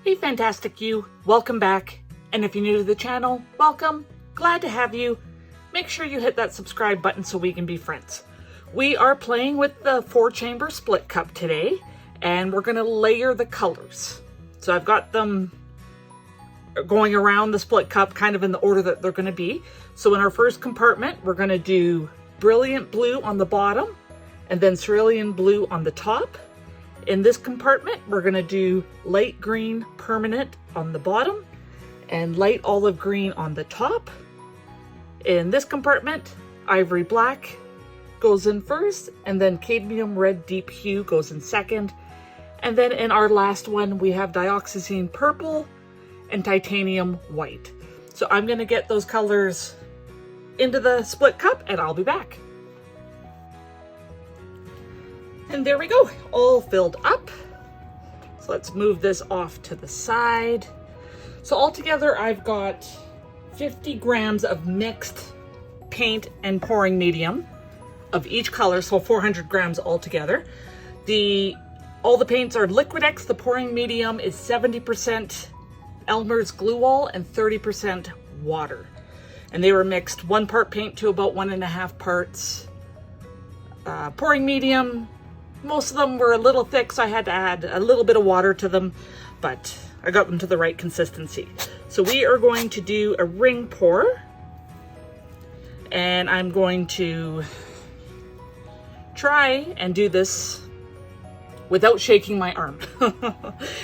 Hey fantastic you, welcome back. And if you're new to the channel, welcome, glad to have you. Make sure you hit that subscribe button so we can be friends. We are playing with the 4-chamber split cup today, and we're gonna layer the colors. So I've got them going around the split cup kind of in the order that they're gonna be. So in our first compartment, we're gonna do brilliant blue on the bottom and then cerulean blue on the top. In this compartment, we're gonna do light green permanent on the bottom and light olive green on the top. In this compartment, ivory black goes in first, and then cadmium red deep hue goes in second. And then in our last one, we have dioxazine purple and titanium white. So I'm gonna get those colors into the split cup and I'll be back. And there we go, all filled up. So let's move this off to the side. So altogether, I've got 50 grams of mixed paint and pouring medium of each color, so 400 grams altogether. All the paints are liquitex. The pouring medium is 70% Elmer's glue wall and 30% water. And they were mixed 1 part paint to about 1.5 parts pouring medium. Most of them were a little thick, so I had to add a little bit of water to them, but I got them to the right consistency. So we are going to do a ring pour, and I'm going to try and do this without shaking my arm,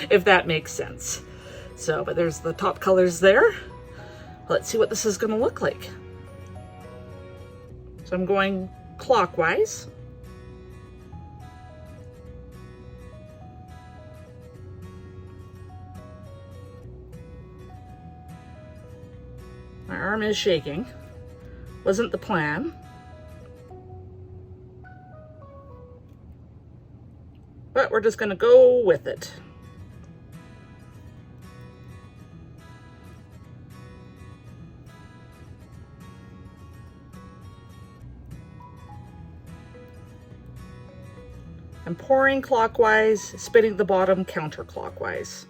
if that makes sense. So, but there's the top colors there. Let's see what this is gonna look like. So I'm going clockwise. My arm is shaking. Wasn't the plan. But we're just gonna go with it. I'm pouring clockwise, spinning the bottom counterclockwise.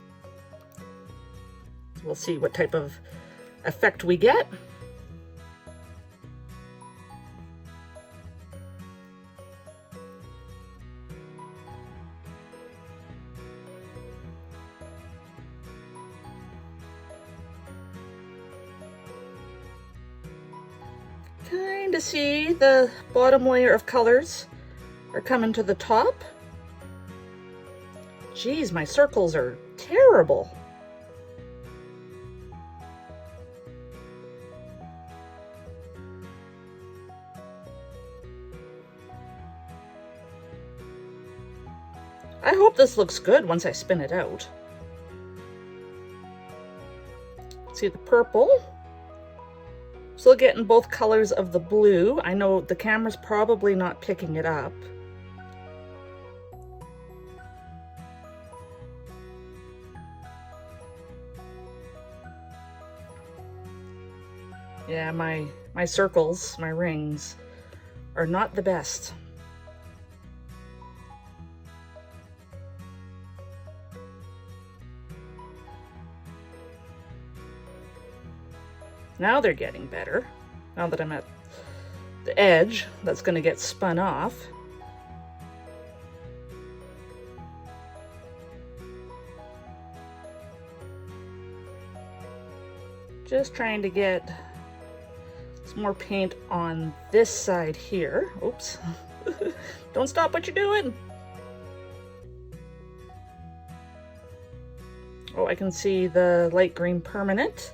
We'll see what type of effect we get. Kind of see the bottom layer of colors are coming to the top. Geez, my circles are terrible. I hope this looks good once I spin it out. See the purple? Still getting both colors of the blue. I know the camera's probably not picking it up. Yeah, my circles, my rings, are not the best. Now they're getting better. Now that I'm at the edge, that's going to get spun off. Just trying to get some more paint on this side here. Oops. Don't stop what you're doing. Oh, I can see the light green permanent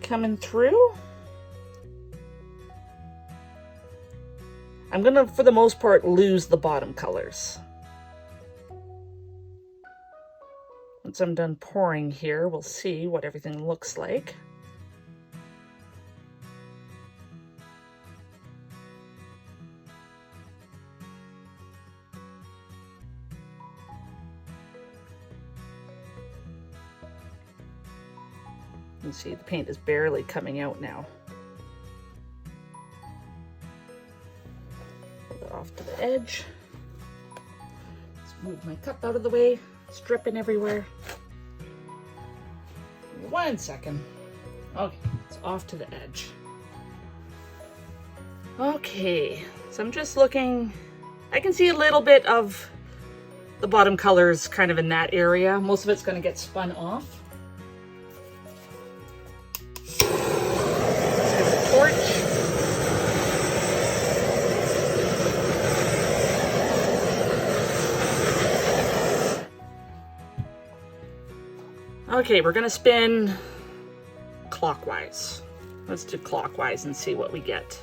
coming through. I'm gonna, for the most part, lose the bottom colors. Once I'm done pouring here, we'll see what everything looks like. You can see the paint is barely coming out now. Pull that off to the edge. Let's move my cup out of the way. It's dripping everywhere. 1 second. Okay, it's off to the edge. Okay, so I'm just looking. I can see a little bit of the bottom colors kind of in that area. Most of it's going to get spun off. Let's get the torch. Okay, we're going to spin clockwise. Let's do clockwise and see what we get.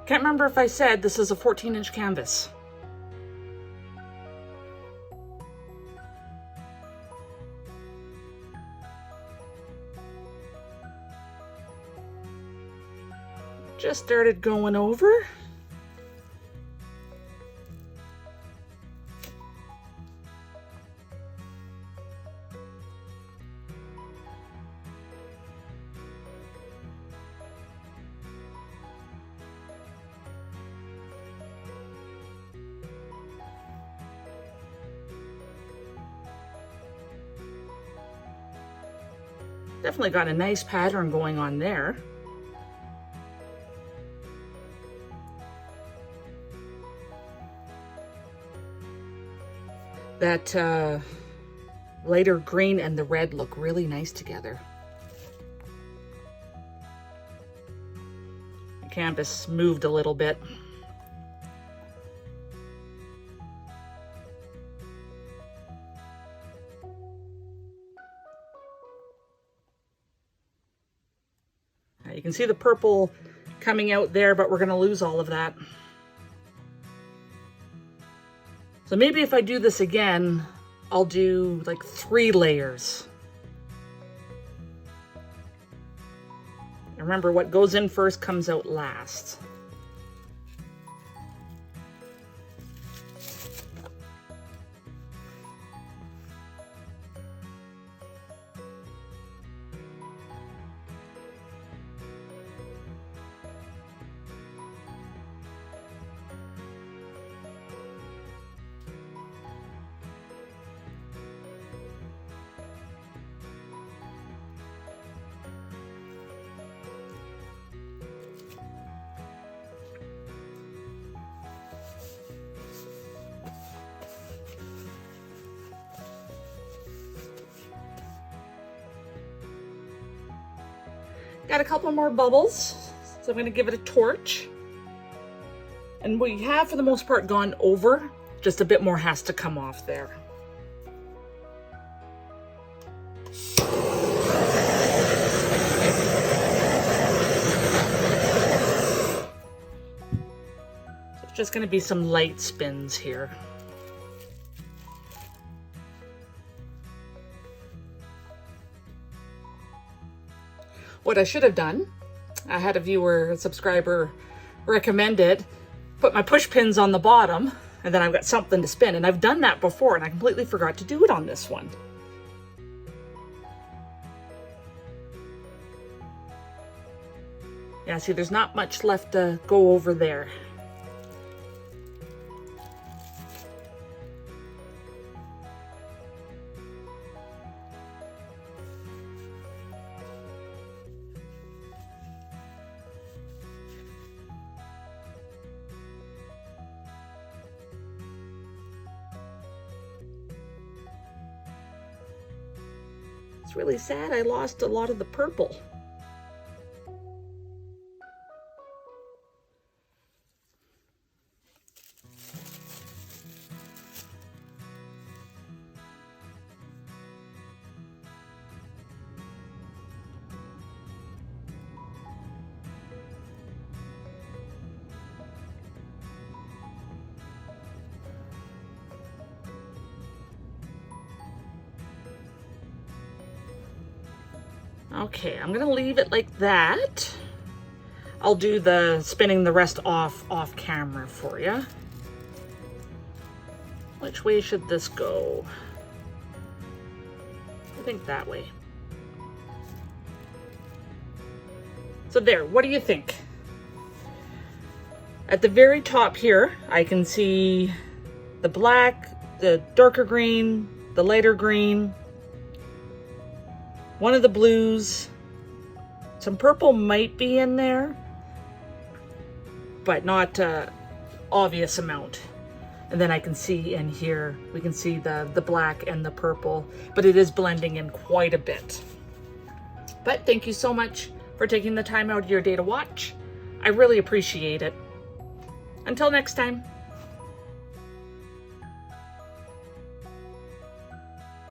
Can't remember if I said this is a 14-inch canvas. Just started going over. Definitely got a nice pattern going on there. That lighter green and the red look really nice together. The canvas moved a little bit. You can see the purple coming out there, but we're going to lose all of that. So maybe if I do this again, I'll do like 3 layers. Remember, what goes in first comes out last. Got a couple more bubbles, so I'm going to give it a torch. And we have, for the most part, gone over. Just a bit more has to come off there. So it's just going to be some light spins here. What I should have done, I had a viewer, a subscriber recommend it, put my push pins on the bottom, and then I've got something to spin. And I've done that before, and I completely forgot to do it on this one. Yeah, see, there's not much left to go over there. It's really sad I lost a lot of the purple. Okay, I'm gonna leave it like that. I'll do the spinning the rest off camera for you. Which way should this go? I think that way. So there, what do you think? At the very top here, I can see the black, the darker green, the lighter green, one of the blues, some purple might be in there, but not obvious amount. And then I can see in here, we can see the black and the purple, but it is blending in quite a bit. But thank you so much for taking the time out of your day to watch. I really appreciate it. Until next time.